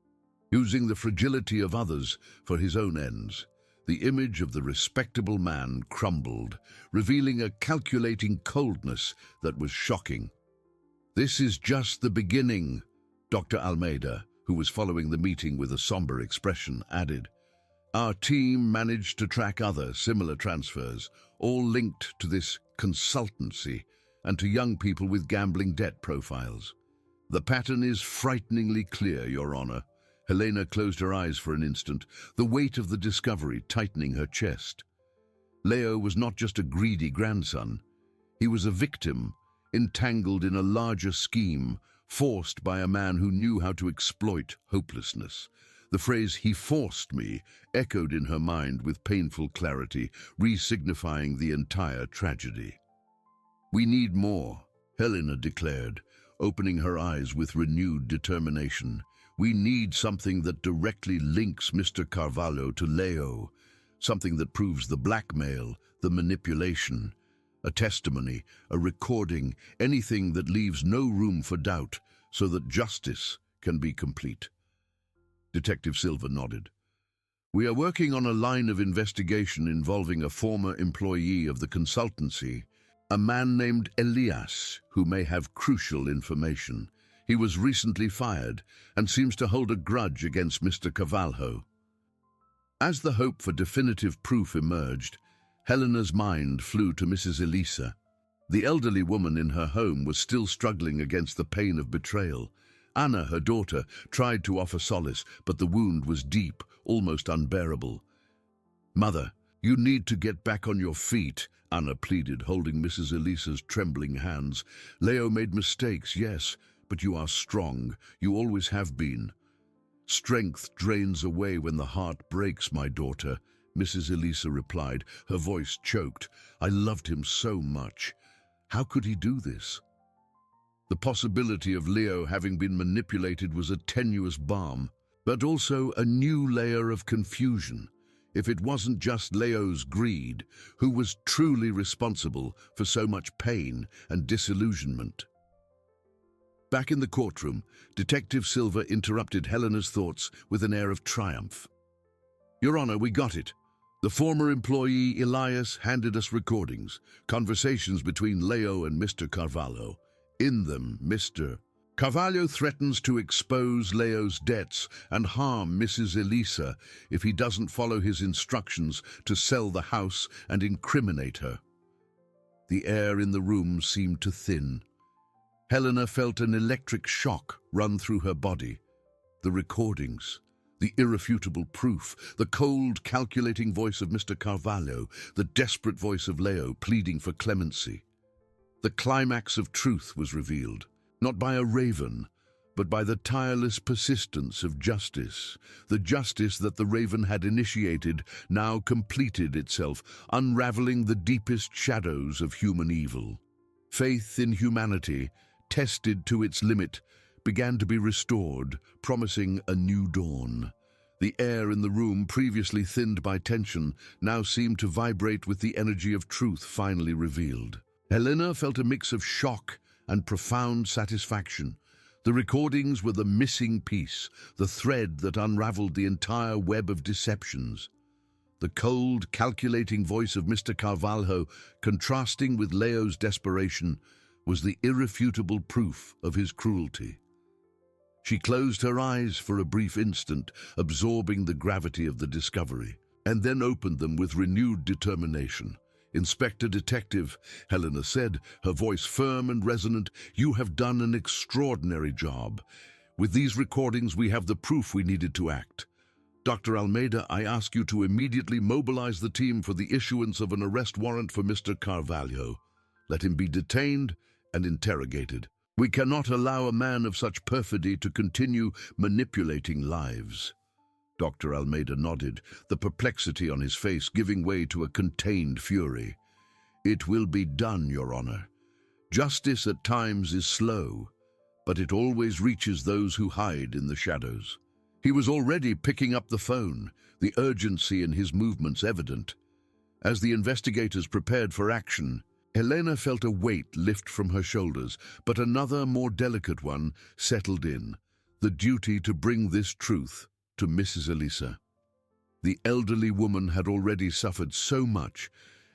using the fragility of others for his own ends. The image of the respectable man crumbled, revealing a calculating coldness that was shocking. "This is just the beginning," Dr. Almeida, who was following the meeting with a somber expression, added. "Our team managed to track other similar transfers, all linked to this consultancy and to young people with gambling debt profiles. The pattern is frighteningly clear, Your Honor." Helena closed her eyes for an instant, the weight of the discovery tightening her chest. Leo was not just a greedy grandson. He was a victim, entangled in a larger scheme, forced by a man who knew how to exploit hopelessness. The phrase "he forced me" echoed in her mind with painful clarity, re-signifying the entire tragedy. "We need more," Helena declared, opening her eyes with renewed determination. "We need something that directly links Mr. Carvalho to Leo, something that proves the blackmail, the manipulation. A testimony, a recording, anything that leaves no room for doubt, so that justice can be complete." Detective Silva nodded. "We are working on a line of investigation involving a former employee of the consultancy, a man named Elias, who may have crucial information. He was recently fired and seems to hold a grudge against Mr. Carvalho." As the hope for definitive proof emerged, Helena's mind flew to Mrs. Elisa. The elderly woman in her home was still struggling against the pain of betrayal. Anna, her daughter, tried to offer solace, but the wound was deep, almost unbearable. "Mother, you need to get back on your feet," Anna pleaded, holding Mrs. Elisa's trembling hands. "Leo made mistakes, yes, but you are strong. You always have been." "Strength drains away when the heart breaks, my daughter," Mrs. Elisa replied, her voice choked. "I loved him so much. How could he do this?" The possibility of Leo having been manipulated was a tenuous balm, but also a new layer of confusion. If it wasn't just Leo's greed, who was truly responsible for so much pain and disillusionment? Back in the courtroom, Detective Silva interrupted Helena's thoughts with an air of triumph. Your Honor, we got it. The former employee, Elias, handed us recordings, conversations between Leo and Mr. Carvalho. In them, Mr. Carvalho threatens to expose Leo's debts and harm Mrs. Elisa if he doesn't follow his instructions to sell the house and incriminate her. The air in the room seemed to thin. Helena felt an electric shock run through her body. The recordings, the irrefutable proof, the cold, calculating voice of Mr. Carvalho, the desperate voice of Leo pleading for clemency. The climax of truth was revealed, not by a raven, but by the tireless persistence of justice. The justice that the raven had initiated now completed itself, unraveling the deepest shadows of human evil. Faith in humanity, tested to its limit, began to be restored, promising a new dawn. The air in the room, previously thinned by tension, now seemed to vibrate with the energy of truth finally revealed. Helena felt a mix of shock and profound satisfaction. The recordings were the missing piece, the thread that unraveled the entire web of deceptions. The cold, calculating voice of Mr. Carvalho, contrasting with Leo's desperation, was the irrefutable proof of his cruelty. She closed her eyes for a brief instant, absorbing the gravity of the discovery, and then opened them with renewed determination. "Inspector Detective," Helena said, her voice firm and resonant, "you have done an extraordinary job. With these recordings, we have the proof we needed to act. Dr. Almeida, I ask you to immediately mobilize the team for the issuance of an arrest warrant for Mr. Carvalho. Let him be detained and interrogated. We cannot allow a man of such perfidy to continue manipulating lives." Dr. Almeida nodded, the perplexity on his face giving way to a contained fury. "It will be done, Your Honor. Justice at times is slow, but it always reaches those who hide in the shadows." He was already picking up the phone, the urgency in his movements evident. As the investigators prepared for action, Helena felt a weight lift from her shoulders, but another, more delicate one settled in, the duty to bring this truth to Mrs. Elisa. The elderly woman had already suffered so much,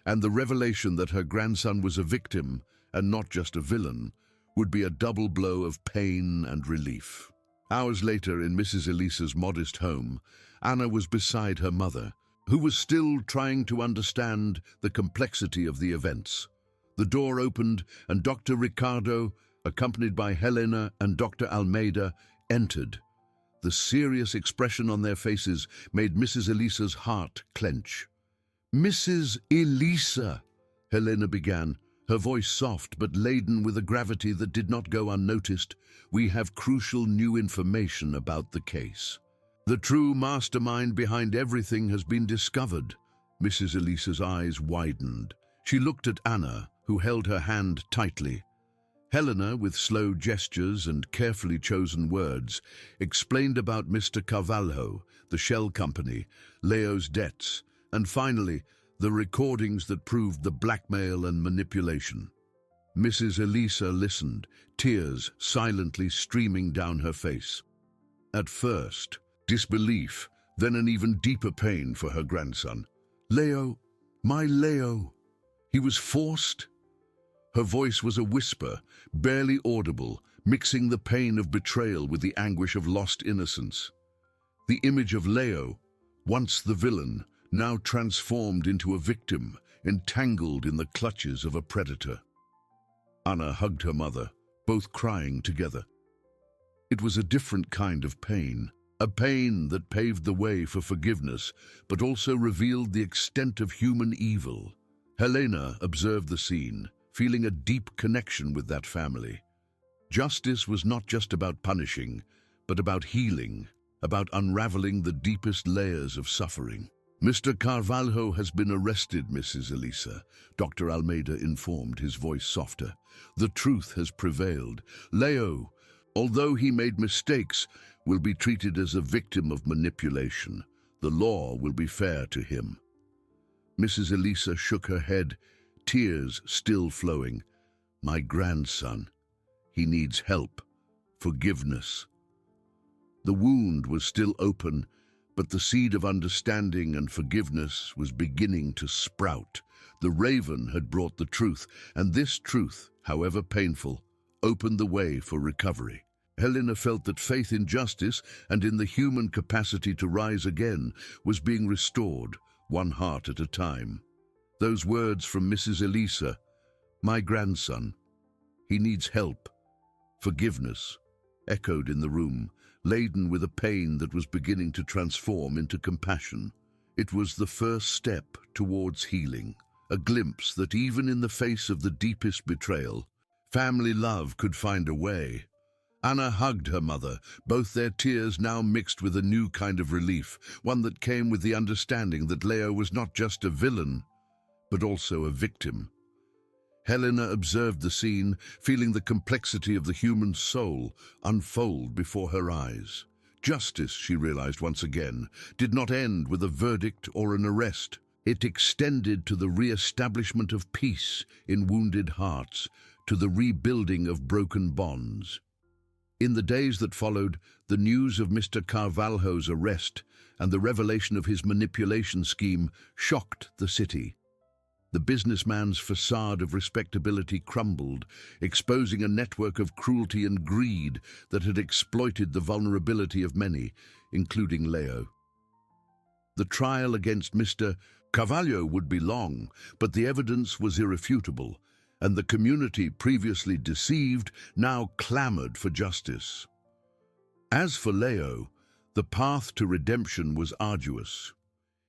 and the revelation that her grandson was a victim, and not just a villain, would be a double blow of pain and relief. Hours later, in Mrs. Elisa's modest home, Anna was beside her mother, who was still trying to understand the complexity of the events. The door opened, and Dr. Ricardo, accompanied by Helena and Dr. Almeida, entered. The serious expression on their faces made Mrs. Elisa's heart clench. "Mrs. Elisa," Helena began, her voice soft but laden with a gravity that did not go unnoticed, "we have crucial new information about the case. The true mastermind behind everything has been discovered." Mrs. Elisa's eyes widened. She looked at Anna, who held her hand tightly. Helena, with slow gestures and carefully chosen words, explained about Mr. Carvalho, the shell company, Leo's debts, and finally, the recordings that proved the blackmail and manipulation. Mrs. Elisa listened, tears silently streaming down her face. At first, disbelief, then an even deeper pain for her grandson. "Leo, my Leo, he was forced?" Her voice was a whisper, barely audible, mixing the pain of betrayal with the anguish of lost innocence. The image of Leo, once the villain, now transformed into a victim, entangled in the clutches of a predator. Anna hugged her mother, both crying together. It was a different kind of pain, a pain that paved the way for forgiveness, but also revealed the extent of human evil. Helena observed the scene, feeling a deep connection with that family. Justice was not just about punishing, but about healing, about unraveling the deepest layers of suffering. "Mr. Carvalho has been arrested, Mrs. Elisa," Dr. Almeida informed, his voice softer. "The truth has prevailed. Leo, although he made mistakes, will be treated as a victim of manipulation. The law will be fair to him." Mrs. Elisa shook her head, tears still flowing. "My grandson, he needs help, forgiveness." The wound was still open, But the seed of understanding and forgiveness was beginning to sprout. The raven had brought the truth, and this truth, however painful, opened the way for recovery. Helena felt that faith in justice and in the human capacity to rise again was being restored, one heart at a time. Those words from Mrs. Elisa, "My grandson, he needs help, forgiveness," echoed in the room, laden with a pain that was beginning to transform into compassion. It was the first step towards healing, a glimpse that even in the face of the deepest betrayal, family love could find a way. Anna hugged her mother, both their tears now mixed with a new kind of relief, one that came with the understanding that Leo was not just a villain, but also a victim. Helena observed the scene, feeling the complexity of the human soul unfold before her eyes. Justice, she realized once again, did not end with a verdict or an arrest. It extended to the re-establishment of peace in wounded hearts, to the rebuilding of broken bonds. In the days that followed, the news of Mr. Carvalho's arrest and the revelation of his manipulation scheme shocked the city. The businessman's facade of respectability crumbled, exposing a network of cruelty and greed that had exploited the vulnerability of many, including Leo. The trial against Mr. Carvalho would be long, but the evidence was irrefutable, and the community previously deceived now clamored for justice. As for Leo, the path to redemption was arduous.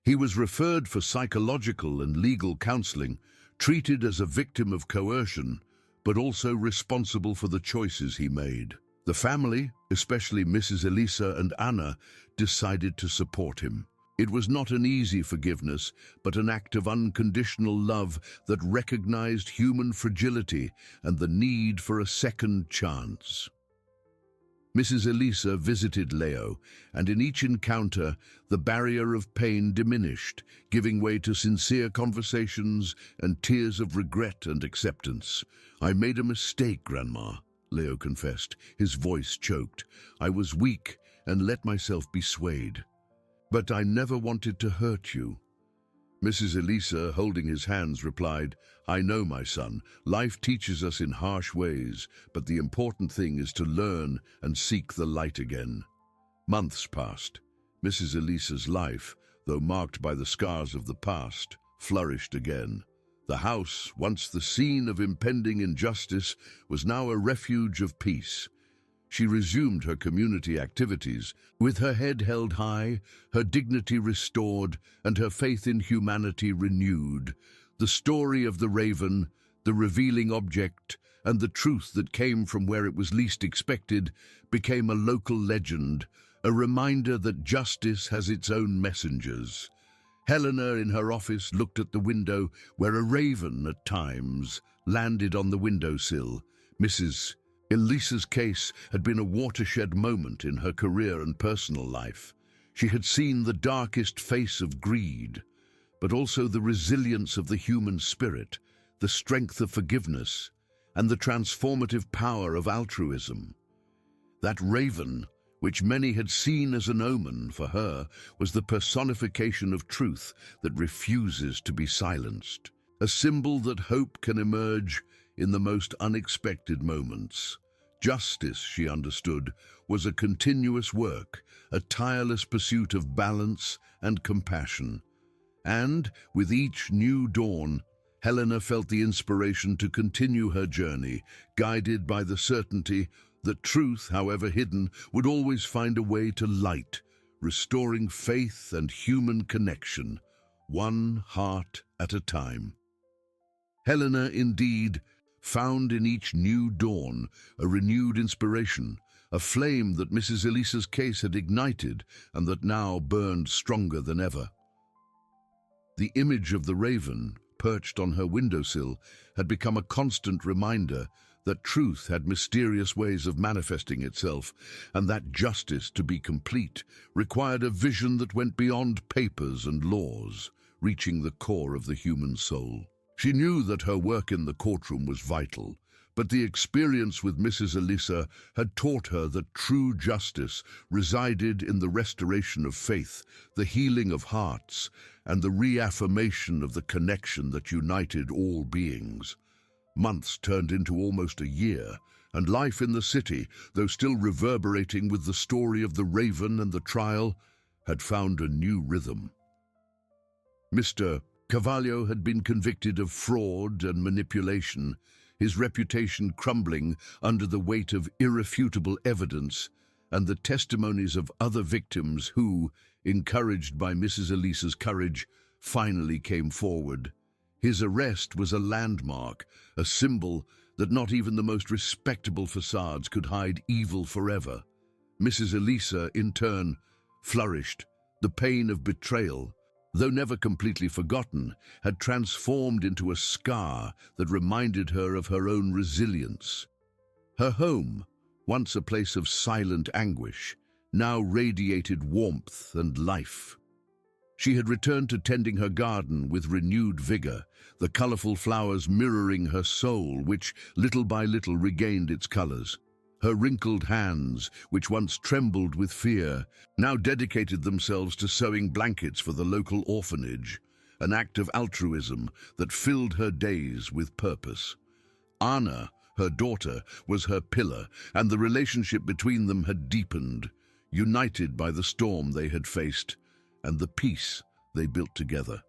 He was referred for psychological and legal counseling, treated as a victim of coercion, but also responsible for the choices he made. The family, especially Mrs. Elisa and Anna, decided to support him. It was not an easy forgiveness, but an act of unconditional love that recognized human fragility and the need for a second chance. Mrs. Elisa visited Leo, and in each encounter, the barrier of pain diminished, giving way to sincere conversations and tears of regret and acceptance. "I made a mistake, Grandma," Leo confessed, his voice choked. "I was weak and let myself be swayed. But I never wanted to hurt you." Mrs. Elisa, holding his hands, replied, "I know, my son, life teaches us in harsh ways, but the important thing is to learn and seek the light again." Months passed. Mrs. Elisa's life, though marked by the scars of the past, flourished again. The house, once the scene of impending injustice, was now a refuge of peace. She resumed her community activities, with her head held high, her dignity restored, and her faith in humanity renewed. The story of the raven, the revealing object, and the truth that came from where it was least expected became a local legend, a reminder that justice has its own messengers. Helena, in her office, looked at the window where a raven, at times, landed on the windowsill. Mrs. Elisa's case had been a watershed moment in her career and personal life. She had seen the darkest face of greed, but also the resilience of the human spirit, the strength of forgiveness, and the transformative power of altruism. That raven, which many had seen as an omen, for her was the personification of truth that refuses to be silenced, a symbol that hope can emerge in the most unexpected moments. Justice, she understood, was a continuous work, a tireless pursuit of balance and compassion. And, with each new dawn, Helena felt the inspiration to continue her journey, guided by the certainty that truth, however hidden, would always find a way to light, restoring faith and human connection, one heart at a time. Helena, indeed, found in each new dawn a renewed inspiration, a flame that Mrs. Elisa's case had ignited and that now burned stronger than ever. The image of the raven, perched on her windowsill, had become a constant reminder that truth had mysterious ways of manifesting itself, and that justice, to be complete, required a vision that went beyond papers and laws, reaching the core of the human soul. She knew that her work in the courtroom was vital, But the experience with Mrs. Elisa had taught her that true justice resided in the restoration of faith, the healing of hearts, and the reaffirmation of the connection that united all beings. Months turned into almost a year, and life in the city, though still reverberating with the story of the raven and the trial, had found a new rhythm. Mr. Carvalho had been convicted of fraud and manipulation, his reputation crumbling under the weight of irrefutable evidence and the testimonies of other victims who, encouraged by Mrs. Elisa's courage, finally came forward. His arrest was a landmark, a symbol that not even the most respectable facades could hide evil forever. Mrs. Elisa, in turn, flourished. The pain of betrayal, though never completely forgotten, had transformed into a scar that reminded her of her own resilience. Her home, once a place of silent anguish, now radiated warmth and life. She had returned to tending her garden with renewed vigor, the colorful flowers mirroring her soul, which little by little regained its colors. Her wrinkled hands, which once trembled with fear, now dedicated themselves to sewing blankets for the local orphanage, an act of altruism that filled her days with purpose. Anna, her daughter, was her pillar, and the relationship between them had deepened, united by the storm they had faced and the peace they built together.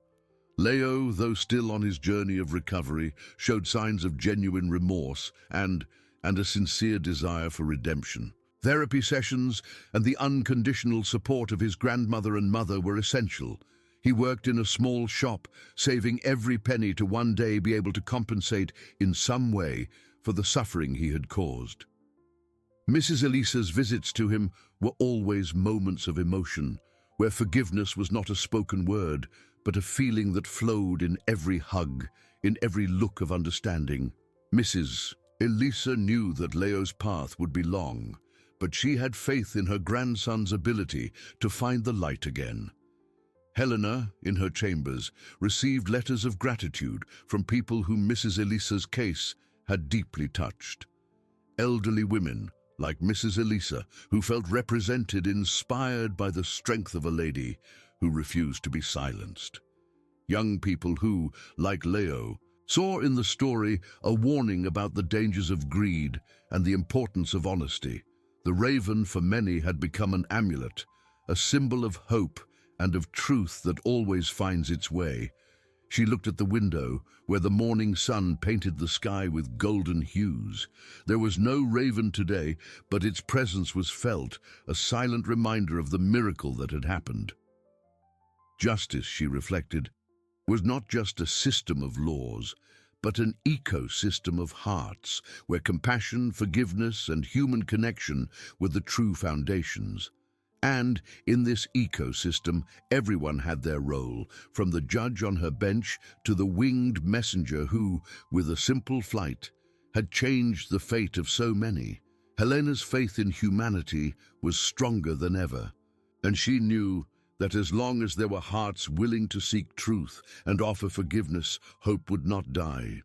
Leo, though still on his journey of recovery, showed signs of genuine remorse and a sincere desire for redemption. Therapy sessions and the unconditional support of his grandmother and mother were essential. He worked in a small shop, saving every penny to one day be able to compensate in some way for the suffering he had caused. Mrs. Elisa's visits to him were always moments of emotion, where forgiveness was not a spoken word, but a feeling that flowed in every hug, in every look of understanding. Mrs. Elisa knew that Leo's path would be long, but she had faith in her grandson's ability to find the light again. Helena, in her chambers, received letters of gratitude from people whom Mrs. Elisa's case had deeply touched. Elderly women, like Mrs. Elisa, who felt represented, inspired by the strength of a lady who refused to be silenced. Young people who, like Leo, saw in the story a warning about the dangers of greed and the importance of honesty. The raven for many had become an amulet, a symbol of hope and of truth that always finds its way. She looked at the window, where the morning sun painted the sky with golden hues. There was no raven today, but its presence was felt, a silent reminder of the miracle that had happened. Justice, she reflected, was not just a system of laws, but an ecosystem of hearts, where compassion, forgiveness, and human connection were the true foundations. And in this ecosystem, everyone had their role, from the judge on her bench to the winged messenger who, with a simple flight, had changed the fate of so many. Helena's faith in humanity was stronger than ever, and she knew that as long as there were hearts willing to seek truth and offer forgiveness, hope would not die.